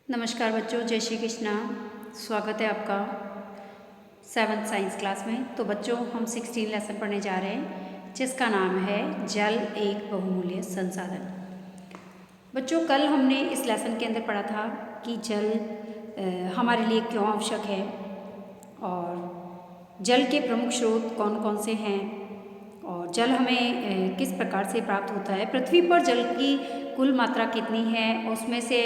नमस्कार बच्चों, जय श्री कृष्णा। स्वागत है आपका 7th साइंस क्लास में। तो बच्चों, हम 16 लेसन पढ़ने जा रहे हैं जिसका नाम है जल एक बहुमूल्य संसाधन। बच्चों, कल हमने इस लेसन के अंदर पढ़ा था कि जल हमारे लिए क्यों आवश्यक है और जल के प्रमुख स्रोत कौन कौन से हैं और जल हमें किस प्रकार से प्राप्त होता है। पृथ्वी पर जल की कुल मात्रा कितनी है, उसमें से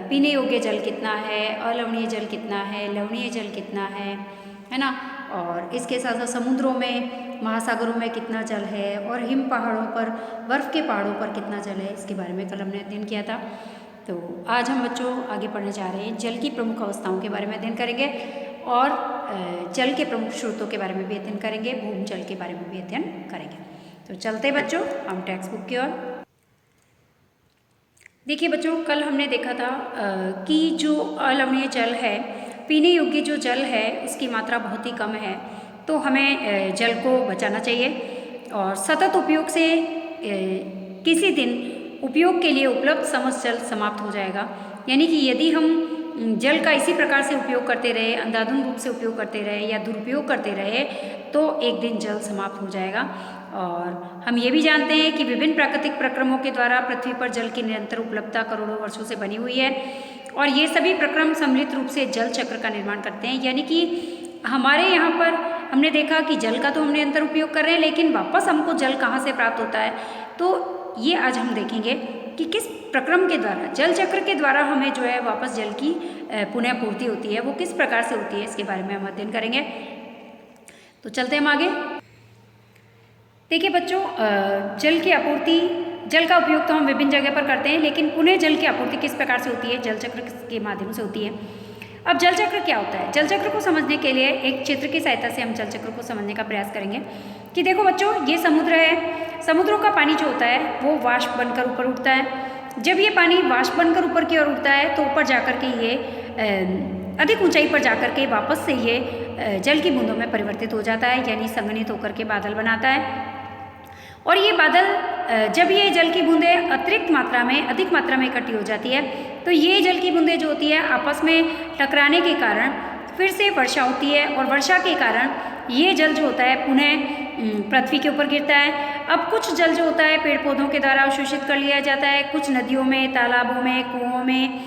पीने योग्य जल कितना है, अलवणीय जल कितना है, लवणीय जल कितना है ना। और इसके साथ साथ समुद्रों में, महासागरों में कितना जल है और हिम पहाड़ों पर, बर्फ़ के पहाड़ों पर कितना जल है, इसके बारे में कल हमने अध्ययन किया था। तो आज हम बच्चों आगे पढ़ने जा रहे हैं। जल की प्रमुख अवस्थाओं के बारे में अध्ययन करेंगे और जल के प्रमुख स्रोतों के बारे में भी अध्ययन करेंगे, भूमि जल के बारे में भी अध्ययन करेंगे। तो चलते बच्चों हम टेक्स्ट बुक की ओर। देखिए बच्चों, कल हमने देखा था कि जो अलवणीय जल है, पीने योग्य जो जल है, उसकी मात्रा बहुत ही कम है। तो हमें जल को बचाना चाहिए और सतत उपयोग से किसी दिन उपयोग के लिए उपलब्ध समस्त जल समाप्त हो जाएगा। यानी कि यदि हम जल का इसी प्रकार से उपयोग करते रहे, अंधाधुंध रूप से उपयोग करते रहे या दुरुपयोग करते रहे, तो एक दिन जल समाप्त हो जाएगा। और हम ये भी जानते हैं कि विभिन्न प्राकृतिक प्रक्रमों के द्वारा पृथ्वी पर जल की निरंतर उपलब्धता करोड़ों वर्षों से बनी हुई है और ये सभी प्रक्रम सम्मिलित रूप से जल चक्र का निर्माण करते हैं। यानी कि हमारे यहाँ पर हमने देखा कि जल का तो हम निरंतर उपयोग कर रहे हैं, लेकिन वापस हमको जल कहाँ से प्राप्त होता है, तो ये आज हम देखेंगे कि किस प्रक्रम के द्वारा, जल चक्र के द्वारा हमें जो है वापस जल की पुनः पूर्ति होती है, वो किस प्रकार से होती है, इसके बारे में हम अध्ययन करेंगे। तो चलते हम आगे। देखिए बच्चों, जल की आपूर्ति, जल का उपयोग तो हम विभिन्न जगह पर करते हैं, लेकिन पुनः जल की आपूर्ति किस प्रकार से होती है, जल चक्र के माध्यम से होती है। अब जल चक्र क्या होता है? जल चक्र को समझने के लिए एक चित्र की सहायता से हम जल चक्र को समझने का प्रयास करेंगे। कि देखो बच्चों, ये समुद्र है, समुद्रों का पानी जो होता है वो वाष्प बनकर ऊपर उठता है। जब ये पानी वाष्प बनकर ऊपर की ओर उठता है तो ऊपर जाकर के ये अधिक ऊंचाई पर जाकर के वापस से ये जल की बूंदों में परिवर्तित हो जाता है, यानी संघनित होकर के बादल बनाता है। और ये बादल, जब ये जल की बूंदें अतिरिक्त मात्रा में, अधिक मात्रा में इकट्ठी हो जाती है, तो ये जल की बूंदें जो होती है आपस में टकराने के कारण फिर से वर्षा होती है और वर्षा के कारण ये जल जो होता है पुनः पृथ्वी के ऊपर गिरता है। अब कुछ जल जो होता है पेड़ पौधों के द्वारा अवशोषित कर लिया जाता है, कुछ नदियों में, तालाबों में, कुओं में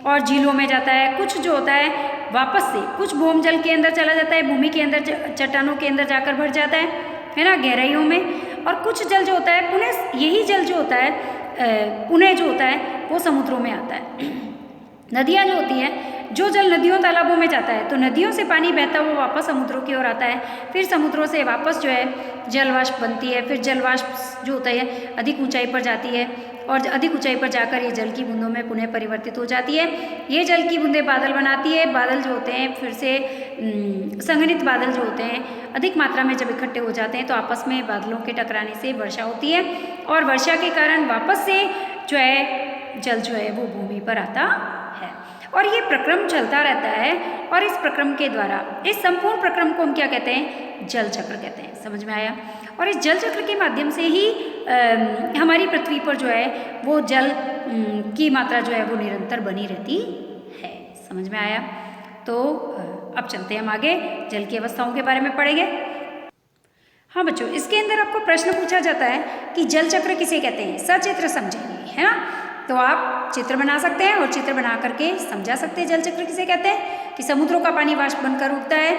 और झीलों में जाता है। कुछ जो होता है वापस से कुछ भूमि जल के अंदर चला जाता है, भूमि के अंदर, चट्टानों के अंदर जाकर भर जाता है ना, गहराइयों में। और कुछ जल जो होता है पुनः, यही जल जो होता है पुनः जो होता है वो समुद्रों में आता है। नदियाँ जो होती हैं, जो जल नदियों तालाबों में जाता है, तो नदियों से पानी बहता हुआ वापस समुद्रों की ओर आता है। फिर समुद्रों से वापस जो है जलवाष्प बनती है। फिर जलवाष्प जो होता है अधिक ऊंचाई पर जाती है और अधिक ऊंचाई पर जाकर ये जल की बूंदों में पुनः परिवर्तित हो जाती है। ये जल की बूंदें बादल बनाती है। बादल जो होते हैं फिर से संघनित बादल जो होते हैं अधिक मात्रा में जब इकट्ठे हो जाते हैं तो आपस में बादलों के टकराने से वर्षा होती है और वर्षा के कारण वापस से जो है जल जो है वो भूमि पर आता है। और ये प्रक्रम चलता रहता है और इस प्रक्रम के द्वारा, इस संपूर्ण प्रक्रम को हम क्या कहते हैं? जल चक्र कहते हैं। समझ में आया? और इस जल चक्र के माध्यम से ही हमारी पृथ्वी पर जो है वो जल की मात्रा जो है वो निरंतर बनी रहती है। समझ में आया? तो अब चलते हैं हम आगे, जल की अवस्थाओं के बारे में पढ़ेंगे। हाँ बच्चों, इसके अंदर आपको प्रश्न पूछा जाता है कि जल चक्र किसे कहते हैं, सचित्र समझेंगे, है ना। तो आप चित्र बना सकते हैं और चित्र बना करके समझा सकते हैं जल चक्र किसे कहते हैं। कि समुद्रों का पानी वाष्प बनकर उठता है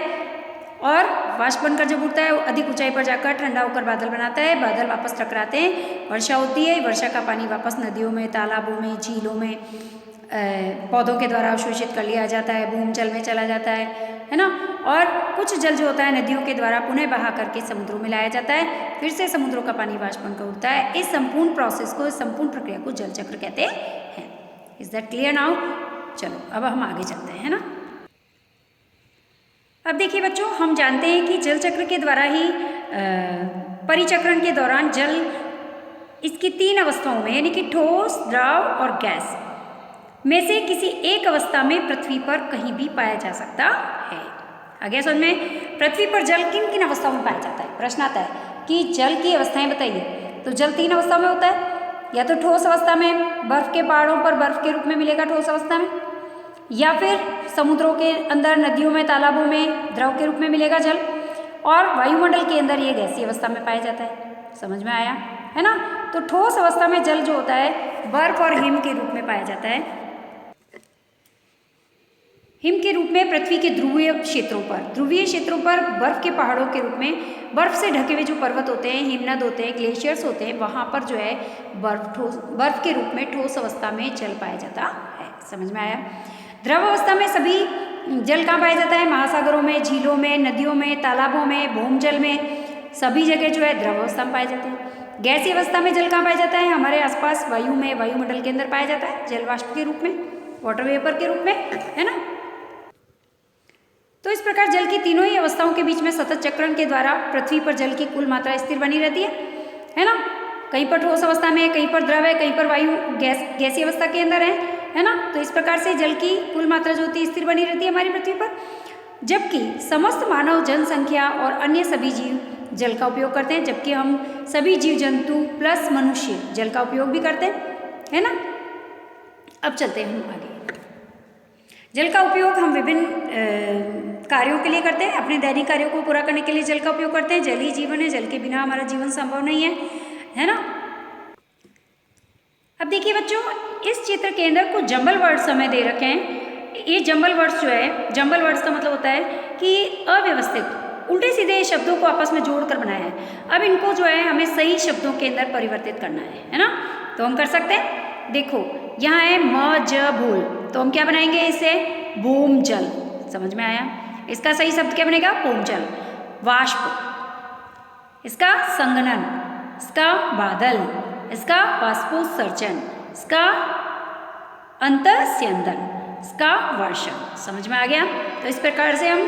और वाष्प बनकर जब उठता है अधिक ऊंचाई पर जाकर ठंडा होकर बादल बनाता है, बादल वापस टकराते हैं, वर्षा होती है, वर्षा का पानी वापस नदियों में, तालाबों में, झीलों में, पौधों के द्वारा अवशोषित कर लिया जाता है, भूमि जल में चला जाता है ना। और कुछ जल जो होता है नदियों के द्वारा पुनः बहा करके समुद्रों में लाया जाता है, फिर से समुद्रों का पानी वाष्प बनकर उठता है। इस संपूर्ण प्रोसेस को, इस संपूर्ण प्रक्रिया को जल चक्र कहते हैं। Is that clear now? चलो अब हम आगे चलते हैं, है ना। अब देखिए बच्चों, हम जानते हैं कि जल चक्र के द्वारा ही परिचक्रण के दौरान जल इसकी 3 अवस्थाओं में, यानी कि ठोस, द्रव और गैस में से किसी एक अवस्था में पृथ्वी पर कहीं भी पाया जा सकता है। आगे समझ में? पृथ्वी पर जल किन किन अवस्थाओं में पाया जाता है? प्रश्न आता है कि जल की अवस्थाएं बताइए। तो जल 3 अवस्था में होता है, या तो ठोस अवस्था में, बर्फ के पहाड़ों पर बर्फ के रूप में मिलेगा ठोस अवस्था में, या फिर समुद्रों के अंदर, नदियों में, तालाबों में द्रव के रूप में मिलेगा जल, और वायुमंडल के अंदर ये गैसीय अवस्था में पाया जाता है। समझ में आया है ना। तो ठोस अवस्था में जल जो होता है बर्फ और हिम के रूप में पाया जाता है। हिम के रूप में पृथ्वी के ध्रुवीय क्षेत्रों पर बर्फ के पहाड़ों के रूप में, बर्फ से ढके हुए जो पर्वत होते हैं, हिमनद होते हैं, ग्लेशियर्स होते हैं, वहाँ पर जो है बर्फ के रूप में ठोस अवस्था में जल पाया जाता है। समझ में आया। द्रव अवस्था में सभी जल कहाँ पाया जाता है? महासागरों में, झीलों में, नदियों में, तालाबों में, भूमजल में, सभी जगह जो है द्रव अवस्था में पाए जाते हैं। गैसीय अवस्था में जल कहाँ पाया जाता है? हमारे आसपास वायु में, वायुमंडल के अंदर पाया जाता है, जल वाष्प के रूप में, वाटर वेपर के रूप में, है ना। तो इस प्रकार जल की तीनों ही अवस्थाओं के बीच में सतत चक्रण के द्वारा पृथ्वी पर जल की कुल मात्रा स्थिर बनी रहती है ना। कहीं पर ठोस अवस्था में, कहीं पर द्रव है, कहीं पर वायु गैसीय अवस्था के अंदर है ना। तो इस प्रकार से जल की कुल मात्रा जो होती है स्थिर बनी रहती है हमारी पृथ्वी पर। जबकि समस्त मानव जनसंख्या और अन्य सभी जीव जल का उपयोग करते हैं, जबकि हम सभी जीव जंतु प्लस मनुष्य जल का उपयोग भी करते हैं, है ना। अब चलते हैं हम आगे। जल का उपयोग हम विभिन्न कार्यों के लिए करते हैं। अपने दैनिक कार्यों को पूरा करने के लिए जल का उपयोग करते हैं। जल ही जीवन है, जल के बिना हमारा जीवन संभव नहीं है ना। अब देखिए बच्चों, इस चित्र के अंदर कुछ जंबल वर्ड्स हमें दे रखे हैं। ये जंबल वर्ड्स जो है, जंबल वर्ड्स का मतलब होता है कि अव्यवस्थित, उल्टे सीधे शब्दों को आपस में जोड़कर बनाया है। अब इनको जो है हमें सही शब्दों के अंदर परिवर्तित करना है ना। तो हम कर सकते हैं। देखो यहाँ है म ज भूल, तो हम क्या बनाएंगे इसे? बूम जल। समझ में आया। इसका सही शब्द क्या बनेगा? बूम जल। वाष्प, इसका संघनन, इसका बादल, इसका बाष्पोत्सर्जन, इसका अंतस्यंदन, इसका वर्षण। समझ में आ गया। तो इस प्रकार से हम,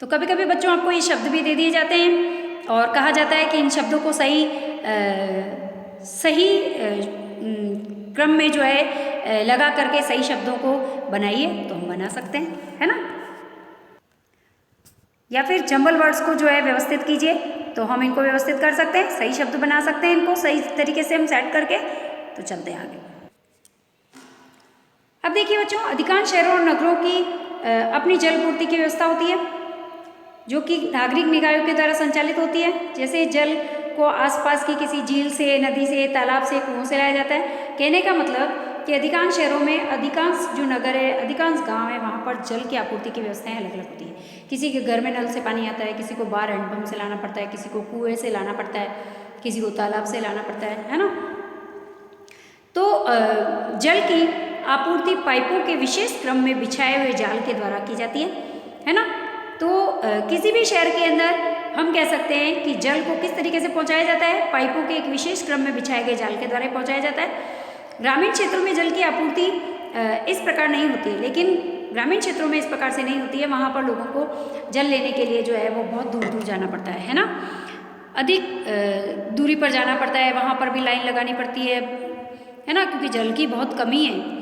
तो कभी कभी बच्चों आपको ये शब्द भी दे दिए जाते हैं और कहा जाता है कि इन शब्दों को सही क्रम में जो है लगा करके सही शब्दों को बनाइए, तो हम बना सकते हैं, है ना। या फिर जंबल वर्ड्स को जो है व्यवस्थित कीजिए, तो हम इनको व्यवस्थित कर सकते हैं, सही शब्द बना सकते हैं, इनको सही तरीके से हम सेट करके। तो चलते हैं आगे। अब देखिए बच्चों, अधिकांश शहरों और नगरों की अपनी जल पूर्ति की व्यवस्था होती है, जो कि नागरिक निकायों के द्वारा संचालित होती है। जैसे जल को आसपास की किसी झील से, नदी से, तालाब से, कुओं से लाया जाता है। कहने का मतलब कि अधिकांश शहरों में, अधिकांश जो नगर है, अधिकांश गांव है, वहाँ पर जल की आपूर्ति की व्यवस्थाएं अलग अलग होती है। किसी के घर में नल से पानी आता है, किसी को बाहर हैंडपम्प से लाना पड़ता है, किसी को कुएं से लाना पड़ता है, किसी को तालाब से लाना पड़ता है ना। तो जल की आपूर्ति पाइपों के विशेष क्रम में बिछाए हुए जाल के द्वारा की जाती है ना। तो किसी भी शहर के अंदर हम कह सकते हैं कि जल को किस तरीके से पहुंचाया जाता है? पाइपों के एक विशेष क्रम में बिछाए गए जाल के द्वारा पहुंचाया जाता है। ग्रामीण क्षेत्रों में जल की आपूर्ति इस प्रकार नहीं होती है, लेकिन ग्रामीण क्षेत्रों में इस प्रकार से नहीं होती है। वहाँ पर लोगों को जल लेने के लिए जो है वो बहुत दूर दूर जाना पड़ता है ना। अधिक दूरी पर जाना पड़ता है, वहाँ पर भी लाइन लगानी पड़ती है ना, क्योंकि जल की बहुत कमी है।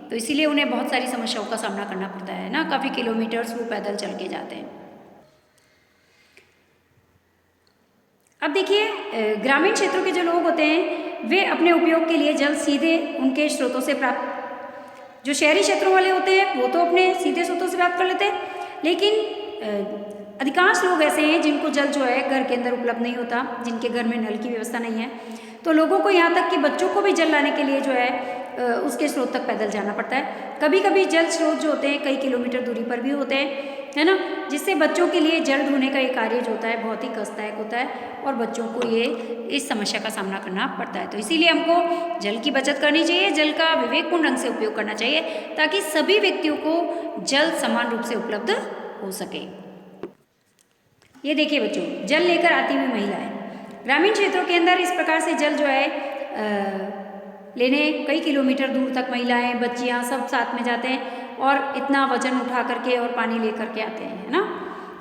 तो इसीलिए उन्हें बहुत सारी समस्याओं का सामना करना पड़ता है ना। काफ़ी किलोमीटर्स वो पैदल चल के जाते हैं। अब देखिए, ग्रामीण क्षेत्रों के जो लोग होते हैं वे अपने उपयोग के लिए जल सीधे उनके स्रोतों से प्राप्त, जो शहरी क्षेत्रों वाले होते हैं वो तो अपने सीधे स्रोतों से प्राप्त कर लेते हैं, लेकिन अधिकांश लोग ऐसे हैं जिनको जल जो है घर के अंदर उपलब्ध नहीं होता, जिनके घर में नल की व्यवस्था नहीं है। तो लोगों को यहाँ तक कि बच्चों को भी जल लाने के लिए जो है उसके स्रोत तक पैदल जाना पड़ता है। कभी कभी जल स्रोत जो होते हैं कई किलोमीटर दूरी पर भी होते हैं, है ना, जिससे बच्चों के लिए जल ढूंढने का ये कार्य जो होता है बहुत ही कष्टदायक होता है और बच्चों को ये इस समस्या का सामना करना पड़ता है। तो इसीलिए हमको जल की बचत करनी चाहिए, जल का विवेकपूर्ण ढंग से उपयोग करना चाहिए, ताकि सभी व्यक्तियों को जल समान रूप से उपलब्ध हो सके। ये देखिए बच्चों, जल लेकर आती हुई महिलाएं। ग्रामीण क्षेत्रों के अंदर इस प्रकार से जल जो है लेने कई किलोमीटर दूर तक महिलाएं, बच्चियां सब साथ में जाते हैं और इतना वजन उठा करके और पानी लेकर के आते हैं, है ना।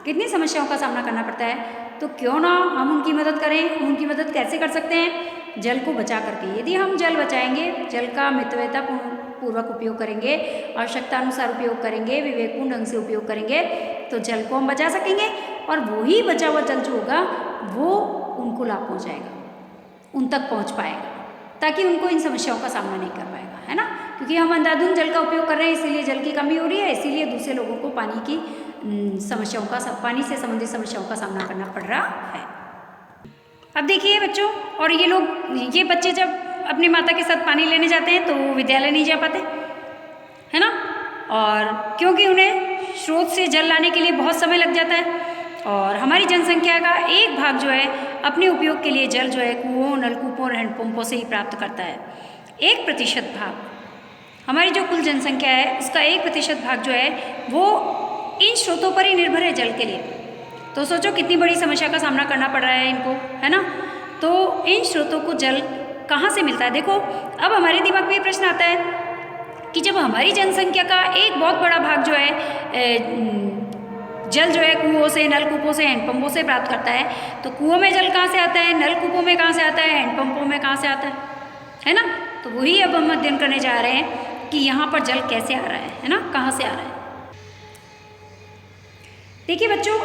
कितनी समस्याओं का सामना करना पड़ता है। तो क्यों ना हम उनकी मदद करें। हम उनकी मदद कैसे कर सकते हैं? जल को बचा करके। यदि हम जल बचाएंगे, जल का मितव्ययता पूर्वक उपयोग करेंगे, आवश्यकता अनुसार उपयोग करेंगे, विवेकपूर्ण ढंग से उपयोग करेंगे, तो जल को हम बचा सकेंगे और वही बचा हुआ जल जो होगा वो उनको लाभ पहुँचाएगा, उन तक पहुँच पाएगा, ताकि उनको इन समस्याओं का सामना नहीं कर पाएगा, है ना, क्योंकि हम अंधाधुंध जल का उपयोग कर रहे हैं, इसीलिए जल की कमी हो रही है, इसीलिए दूसरे लोगों को पानी की समस्याओं का, पानी से संबंधित समस्याओं का सामना करना पड़ रहा है। अब देखिए बच्चों, और ये बच्चे जब अपनी माता के साथ पानी लेने जाते हैं तो वो विद्यालय नहीं जा पाते, है ना, और क्योंकि उन्हें स्रोत से जल लाने के लिए बहुत समय लग जाता है। और हमारी जनसंख्या का एक भाग जो है अपने उपयोग के लिए जल जो है कुओं, नलकूपों और हैंडपंपों से ही प्राप्त करता है। 1% भाग, हमारी जो कुल जनसंख्या है उसका 1% भाग जो है वो इन स्रोतों पर ही निर्भर है जल के लिए। तो सोचो कितनी बड़ी समस्या का सामना करना पड़ रहा है इनको, है ना। तो इन स्रोतों को जल कहाँ से मिलता है? देखो, अब हमारे दिमाग में ये प्रश्न आता है कि जब हमारी जनसंख्या का एक बहुत बड़ा भाग जो है जल जो है कुओं से, नलकूपों से, हैंडपंपों से प्राप्त करता है, तो कुओं में जल कहाँ से आता है, नलकूपों में कहाँ से आता है, हैंडपंपों में कहाँ से आता है ना। तो वही अब हम अध्ययन करने जा रहे हैं कि यहाँ पर जल कैसे आ रहा है ना, कहाँ से आ रहा है। देखिए बच्चों,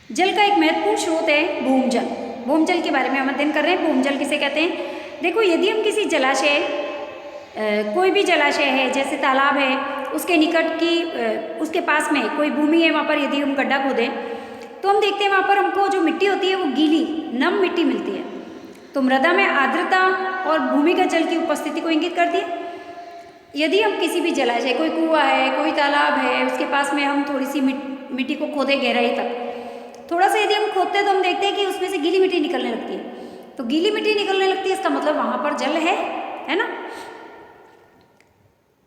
जल का एक महत्वपूर्ण स्रोत है भूमजल। भूमजल के बारे में हम अध्ययन कर रहे हैं। भूमजल किसे कहते हैं? देखो, यदि हम किसी जलाशय, कोई भी जलाशय है जैसे तालाब है, उसके निकट की उसके पास में कोई भूमि है, वहाँ पर यदि हम गड्ढा खोदें तो हम देखते हैं वहाँ पर हमको जो मिट्टी होती है वो गीली नम मिट्टी मिलती है। तो मृदा में आर्द्रता और भूमिगत जल की उपस्थिति को इंगित करती है। यदि हम किसी भी जलाशय, कोई कुआं है, कोई तालाब है, उसके पास में हम थोड़ी सी मिट्टी को खोदे गहराई तक, थोड़ा सा यदि हम खोदते हैं तो हम देखते हैं कि उसमें से गीली मिट्टी निकलने लगती है। तो गीली मिट्टी निकलने लगती है, इसका मतलब वहाँ पर जल है ना।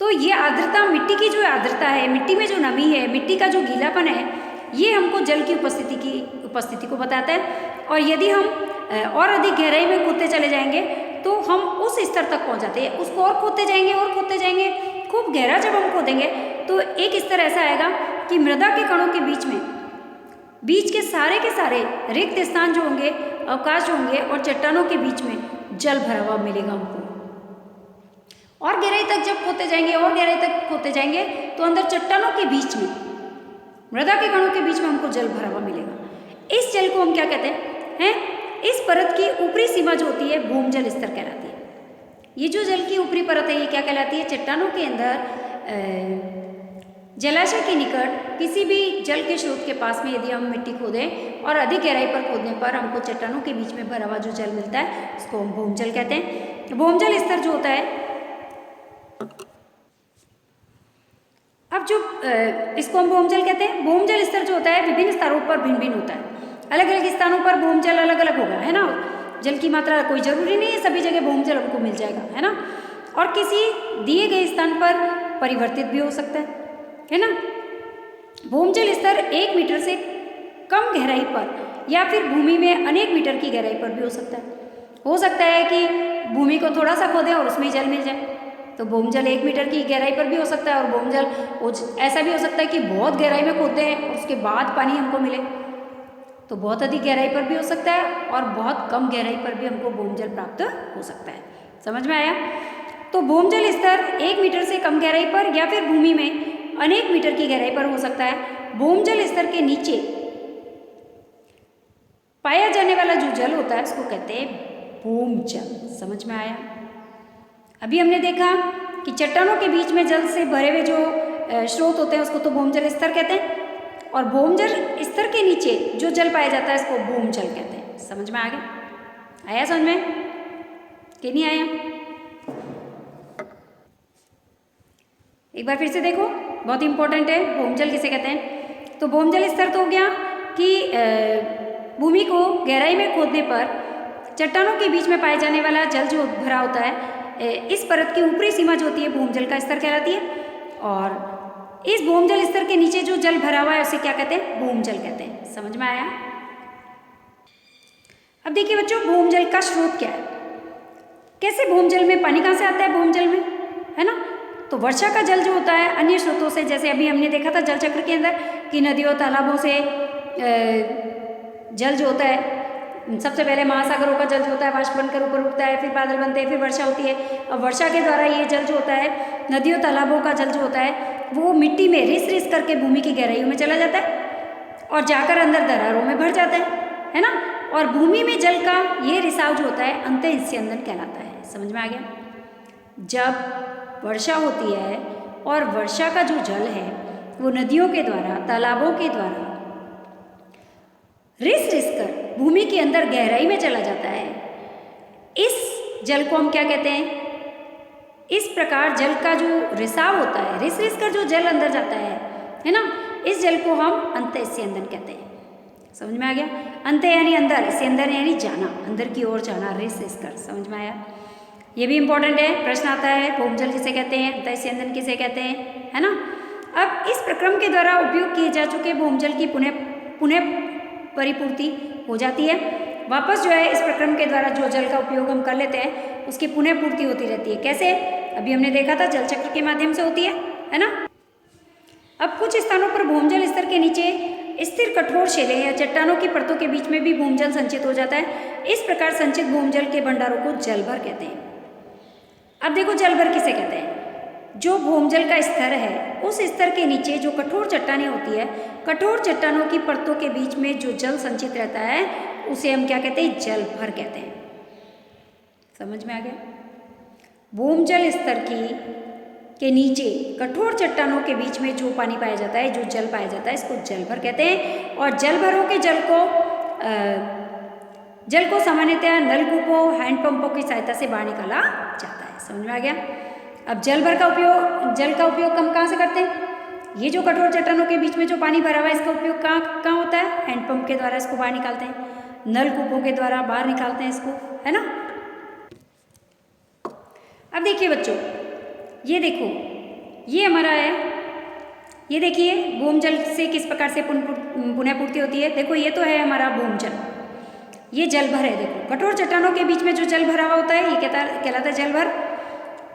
तो ये आर्द्रता, मिट्टी की जो आर्द्रता है, मिट्टी में जो नमी है, मिट्टी का जो गीलापन है, ये हमको जल की उपस्थिति को बताता है। और यदि हम और अधिक गहराई में खोदते चले जाएंगे तो हम उस स्तर तक पहुंच जाते हैं। उसको और खोदते जाएंगे, खूब गहरा जब हम खोदेंगे तो एक स्तर ऐसा आएगा कि मृदा के कणों के बीच के सारे रिक्त स्थान जो होंगे, अवकाश जो होंगे, और चट्टानों के बीच में जल भरा हुआ मिलेगा हमको। और गहराई तक जब खोदते जाएंगे तो अंदर चट्टानों के बीच में, मृदा के कणों के बीच में हमको जल भरा हुआ मिलेगा। इस जल को हम क्या कहते हैं? इस परत की ऊपरी सीमा जो होती है भूमजल स्तर कहलाती है। ये जो जल की ऊपरी परत है ये क्या कहलाती है? चट्टानों के अंदर, जलाशय के निकट किसी भी जल के स्रोत के पास में यदि हम मिट्टी खोदें और अधिक गहराई पर खोदने पर हमको चट्टानों के बीच में भरा हुआ जो जल मिलता है उसको हम भूमजल कहते हैं। भूमजल स्तर जो होता है, अब जो इसको हम भूमजल कहते हैं। भूमजल स्तर जो होता है विभिन्न स्तरों पर भिन्न भिन्न होता है। अलग अलग स्थानों पर भूमजल अलग अलग होगा, है ना। जल की मात्रा कोई जरूरी नहीं है सभी जगह भूमजल हमको मिल जाएगा, है ना। और किसी दिए गए स्थान पर परिवर्तित भी हो सकता है ना। भूमजल स्तर 1 मीटर से कम गहराई पर या फिर भूमि में अनेक मीटर की गहराई पर भी हो सकता है। हो सकता है कि भूमि को थोड़ा सा खोदें और उसमें जल मिल जाए, तो भूमजल 1 मीटर की गहराई पर भी हो सकता है। और भूमजल ऐसा भी हो सकता है कि बहुत गहराई में खोदते हैं और उसके बाद पानी हमको मिले, तो बहुत अधिक गहराई पर भी हो सकता है और बहुत कम गहराई पर भी हमको भूमजल प्राप्त हो सकता है। समझ में आया? तो भूमजल स्तर 1 मीटर से कम गहराई पर या फिर भूमि में अनेक मीटर की गहराई पर हो सकता है। भूमजल स्तर के नीचे पाया जाने वाला जो जल होता है उसको कहते हैं भूमजल। समझ में आया? अभी हमने देखा कि चट्टानों के बीच में जल से भरे हुए जो स्रोत होते हैं उसको तो भूमजल स्तर कहते हैं, और भूमजल स्तर के नीचे जो जल पाया जाता है इसको भूमजल कहते हैं। समझ में आ गया? आया समझ में कि नहीं आया? एक बार फिर से देखो, बहुत इंपॉर्टेंट है। भूमजल किसे कहते हैं? तो भूमजल स्तर तो हो गया कि भूमि को गहराई में खोदने पर चट्टानों के बीच में पाए जाने वाला जल जो भरा होता है, इस परत की ऊपरी सीमा जो होती है भूमजल का स्तर कहलाती है। और इस भूमजल स्तर के नीचे जो जल भरा हुआ है उसे क्या कहते हैं? भूमजल कहते हैं। समझ में आया? अब देखिए बच्चों, भूमजल का स्रोत क्या है? कैसे भूमजल में पानी कहाँ से आता है? भूमजल में, है ना। तो वर्षा का जल जो होता है अन्य स्रोतों से, जैसे अभी हमने देखा था जल चक्र के अंदर कि नदियों तालाबों से जल जो होता है, सबसे पहले महासागरों का जल जो होता है वाष्प बनकर ऊपर उठता है, फिर बादल बनते हैं, फिर वर्षा होती है। और वर्षा के द्वारा ये जल जो होता है, नदियों तालाबों का जल जो होता है वो मिट्टी में रिस रिस करके भूमि की गहराइयों में चला जाता है और जाकर अंदर दरारों में भर जाता है। है ना। और भूमि में जल का ये रिसाव जो होता है अंतःस्यंदन कहलाता है। समझ में आ गया। जब वर्षा होती है और वर्षा का जो जल है वो नदियों के द्वारा, तालाबों के द्वारा रिस रिस कर भूमि के अंदर गहराई में चला जाता है, इस जल को हम क्या कहते हैं? इस प्रकार जल का जो रिसाव होता है, रिस रिस कर जो जल अंदर जाता है ना, इस जल को हम अंतःस्यंदन कहते हैं। समझ में आ गया। अंत यानी अंदर, स्यंदन यानी जाना, अंदर की ओर जाना, रिस रिस कर। समझ में आया। ये भी इंपॉर्टेंट है, प्रश्न आता है। भूमजल किसे कहते हैं, अंतःस्यंदन किसे कहते हैं, है ना। अब इस प्रक्रम के द्वारा उपयोग किए जा चुके भूमजल की पुनः परिपूर्ति हो जाती है। वापस जो है इस प्रक्रम के द्वारा जो जल का उपयोग हम कर लेते हैं उसकी पुनः पूर्ति होती रहती है। कैसे? अभी हमने देखा था जल चक्र के माध्यम से होती है ना। अब कुछ स्थानों पर भूमजल स्तर के नीचे स्थिर कठोर शिले या चट्टानों की परतों के बीच में भी भूमजल संचित हो जाता है। इस प्रकार संचित भूमजल के भंडारों को जलभर कहते हैं। अब देखो जलभर किसे कहते हैं? जो भूमजल का स्तर है उस स्तर के नीचे जो कठोर चट्टानें होती है, कठोर चट्टानों की परतों के बीच में जो जल संचित रहता है उसे हम क्या कहते हैं? जलभर कहते हैं। समझ में आ गया। भूमजल स्तर के नीचे कठोर चट्टानों के बीच में जो पानी पाया जाता है, जो जल पाया जाता है, इसको जलभर कहते हैं। और जलभरों के जल को सामान्यतः नलकूपों, हैंडपंपों की सहायता से बाहर निकाला जाता है। समझ में आ गया। अब जल का उपयोग हम कहाँ से करते हैं? ये जो कठोर चट्टानों के बीच में जो पानी भरा हुआ है इसका उपयोग कहाँ होता है? हैंडपंप के द्वारा इसको बाहर निकालते हैं, नलकूपों के द्वारा बाहर निकालते हैं इसको, है ना। अब देखिए बच्चों, ये देखो, ये हमारा है, ये देखिए भूमजल से किस प्रकार से पुनः पूर्ति होती है। देखो ये तो है हमारा भूमजल, ये जलभर है। देखो कठोर चट्टानों के बीच में जो जल भरा हुआ होता है ये कहलाता है जलभर।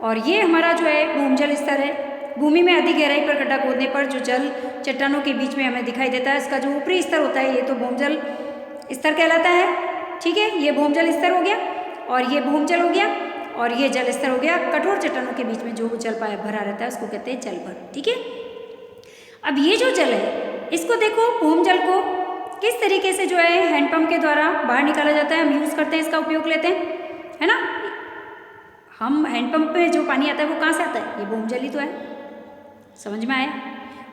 और ये हमारा जो है भूमजल स्तर है। भूमि में अधिक गहराई पर गड्ढा खोदने पर जो जल चट्टानों के बीच में हमें दिखाई देता है, इसका जो ऊपरी स्तर होता है ये तो भूमजल स्तर कहलाता है। ठीक है, ये भूमजल स्तर हो गया और ये भूमजल हो गया और ये जल स्तर हो गया। कठोर चट्टानों के बीच में जो जल भरा रहता है उसको कहते हैं जलभर। ठीक है। अब ये जो जल है इसको देखो, भूमजल को किस तरीके से जो है हैंडपंप के द्वारा बाहर निकाला जाता है, हम यूज़ करते हैं, इसका उपयोग लेते हैं, है ना। हम हैंडपंप पे जो पानी आता है वो कहाँ से आता है? ये भूमजल ही तो है। समझ में आया।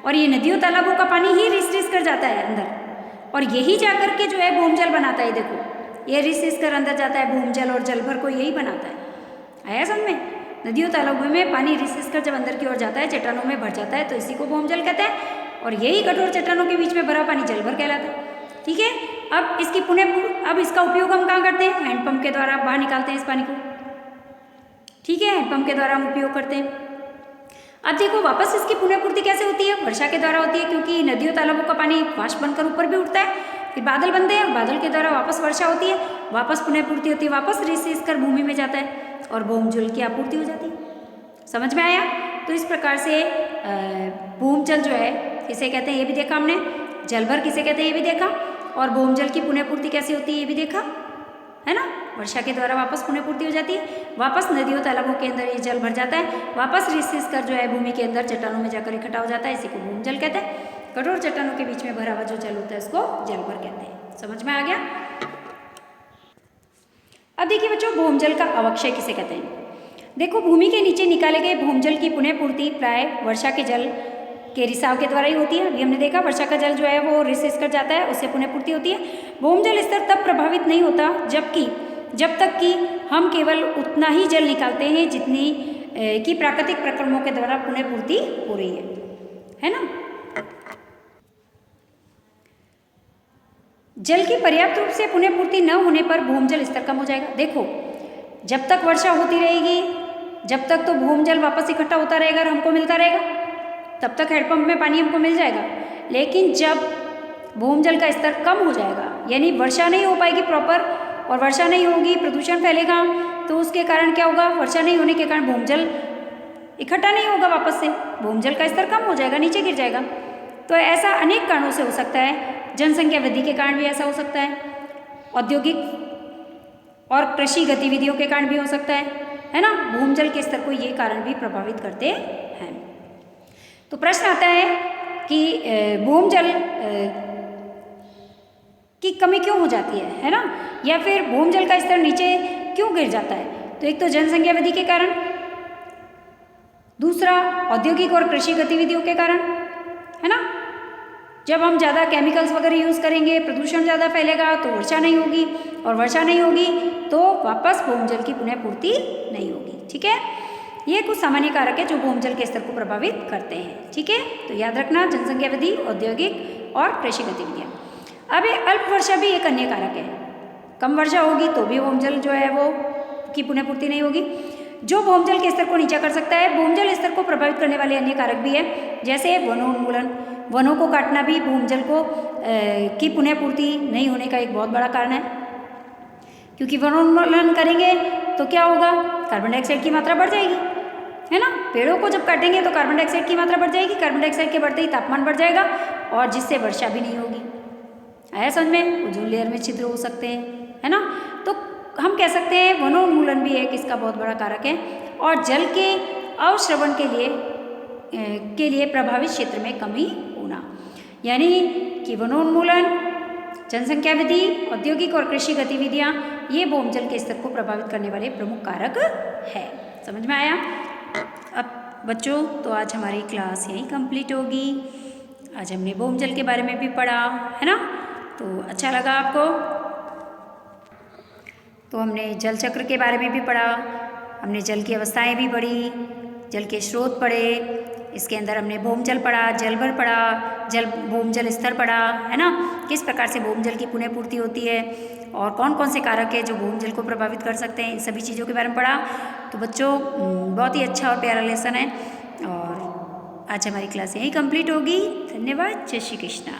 और ये नदियों तालाबों का पानी ही रिस रिस कर जाता है अंदर और यही जाकर के जो है भूमजल बनाता है। देखो ये रिस रिस कर अंदर जाता है भूमजल और जलभर को यही बनाता है। आया समझ में? नदियों तालाबों में पानी रिस रिस कर जब अंदर की ओर जाता है, चट्टानों में भर जाता है, तो इसी को भूमजल कहते हैं और यही कठोर चट्टानों के बीच में भरा पानी जलभर कहलाता है। ठीक है। अब इसका उपयोग हम कहाँ करते हैं? हैंडपंप के द्वारा बाहर निकालते हैं इस पानी को। ठीक है, हैंडपंप के द्वारा हम उपयोग करते हैं। अब देखो वापस इसकी पुनः पूर्ति कैसे होती है? वर्षा के द्वारा होती है, क्योंकि नदियों तालाबों का पानी वाष्प बनकर ऊपर भी उठता है, फिर बादल बनते हैं और बादल के द्वारा वापस वर्षा होती है, वापस पुनः पूर्ति होती है, वापस रिस रिस कर भूमि में जाता है और भूमजल की आपूर्ति हो जाती है। समझ में आया? तो इस प्रकार से भूमजल जो है किसे कहते हैं ये भी देखा हमने, जलभर किसे कहते हैं ये भी देखा, और भूमजल की पुनः पूर्ति कैसे होती है ये भी देखा, है ना। वर्षा के द्वारा वापस पुनः पूर्ति हो जाती है, वापस नदियों तालाबों के अंदर ये जल भर जाता है, वापस रिस रिस कर जो है भूमि के अंदर चट्टानों में जाकर इकट्ठा हो जाता है, इसी को भूमजल कहते हैं। कठोर चट्टानों के बीच में भरा हुआ जो जल होता है उसको जलभर कहते हैं। समझ में आ गया? अब देखिए बच्चों, भूमजल का अवक्षय किसे कहते हैं? देखो भूमि के नीचे निकाले गए भूमजल की पुनः पूर्ति प्राय वर्षा के जल के रिसाव के द्वारा ही होती है। अभी हमने देखा वर्षा का जल जो है वो रिस रिस कर जाता है, उससे पुनः पूर्ति होती है। भूमजल स्तर तब प्रभावित नहीं होता जब तक कि हम केवल उतना ही जल निकालते हैं जितनी की प्राकृतिक प्रक्रमों के द्वारा पुनः पूर्ति हो रही है ना। जल की पर्याप्त रूप से पुनः पूर्ति न होने पर भूमजल स्तर कम हो जाएगा। देखो जब तक वर्षा होती रहेगी, जब तक तो भूमजल वापस इकट्ठा होता रहेगा और हमको मिलता रहेगा, तब तक हैंडपंप में पानी हमको मिल जाएगा। लेकिन जब भूमजल का स्तर कम हो जाएगा, यानी वर्षा नहीं हो पाएगी प्रॉपर, और वर्षा नहीं होगी, प्रदूषण फैलेगा, तो उसके कारण क्या होगा? वर्षा नहीं होने के कारण भूमजल इकट्ठा नहीं होगा वापस से, भूमजल का स्तर कम हो जाएगा, नीचे गिर जाएगा। तो ऐसा अनेक कारणों से हो सकता है। जनसंख्या वृद्धि के कारण भी ऐसा हो सकता है, औद्योगिक और कृषि गतिविधियों के कारण भी हो सकता है ना। भूमजल के स्तर को ये कारण भी प्रभावित करते हैं। तो प्रश्न आता है कि भूमजल की कमी क्यों हो जाती है ना, या फिर भूमजल का स्तर नीचे क्यों गिर जाता है? तो एक तो जनसंख्या वृद्धि के कारण, दूसरा औद्योगिक और कृषि गतिविधियों के कारण, है ना। जब हम ज़्यादा केमिकल्स वगैरह यूज़ करेंगे, प्रदूषण ज़्यादा फैलेगा तो वर्षा नहीं होगी, और वर्षा नहीं होगी तो वापस भूमजल की पुनः पूर्ति नहीं होगी। ठीक है, ये कुछ सामान्य कारक है जो भूमजल के स्तर को प्रभावित करते हैं। ठीक है, तो याद रखना, जनसंख्या वृद्धि, औद्योगिक और कृषि गतिविधियाँ। अब ये अल्प वर्षा भी एक अन्य कारक है। कम वर्षा होगी तो भी भूमजल जो है वो की पुनः पूर्ति नहीं होगी। जो भूमजल के स्तर को नीचा कर सकता है, भूमजल स्तर को प्रभावित करने वाले अन्य कारक भी है, जैसे वनोन्मूलन। वनों को काटना भी भूमजल को की पुनः पूर्ति नहीं होने का एक बहुत बड़ा कारण है, क्योंकि वनोन्मूलन करेंगे तो क्या होगा, कार्बन डाइऑक्साइड की मात्रा बढ़ जाएगी, है ना। पेड़ों को जब काटेंगे तो कार्बन डाइऑक्साइड की मात्रा बढ़ जाएगी, कार्बन डाइऑक्साइड के बढ़ते ही तापमान बढ़ जाएगा, और जिससे वर्षा भी नहीं होगी। आया समझ में? ओजोन लेयर में छिद्र हो सकते हैं, है ना। तो हम कह सकते हैं वनोन्मूलन भी एक इसका बहुत बड़ा कारक है, और जल के अवश्रवण के लिए प्रभावित क्षेत्र में कमी होना, यानी कि वनोन्मूलन, जनसंख्या वृद्धि, औद्योगिक और कृषि गतिविधियाँ, ये भूमजल के स्तर को प्रभावित करने वाले प्रमुख कारक है। समझ में आया? अब बच्चों, तो आज हमारी क्लास यहीं कंप्लीट होगी। आज हमने भूमजल के बारे में भी पढ़ा, है ना। तो अच्छा लगा आपको? तो हमने जल चक्र के बारे में भी पढ़ा, हमने जल की अवस्थाएं भी पढ़ी, जल के स्रोत पढ़े, इसके अंदर हमने भूमजल पढ़ा, जलभर पढ़ा, भूमजल स्तर पढ़ा, है ना। किस प्रकार से भूमजल की पुनः पूर्ति होती है, और कौन कौन से कारक है जो भूमजल को प्रभावित कर सकते हैं, इन सभी चीज़ों के बारे में पढ़ा। तो बच्चों, बहुत ही अच्छा और प्यारा लेसन है, और आज हमारी क्लास यहीं कंप्लीट होगी। धन्यवाद। जय श्री कृष्णा।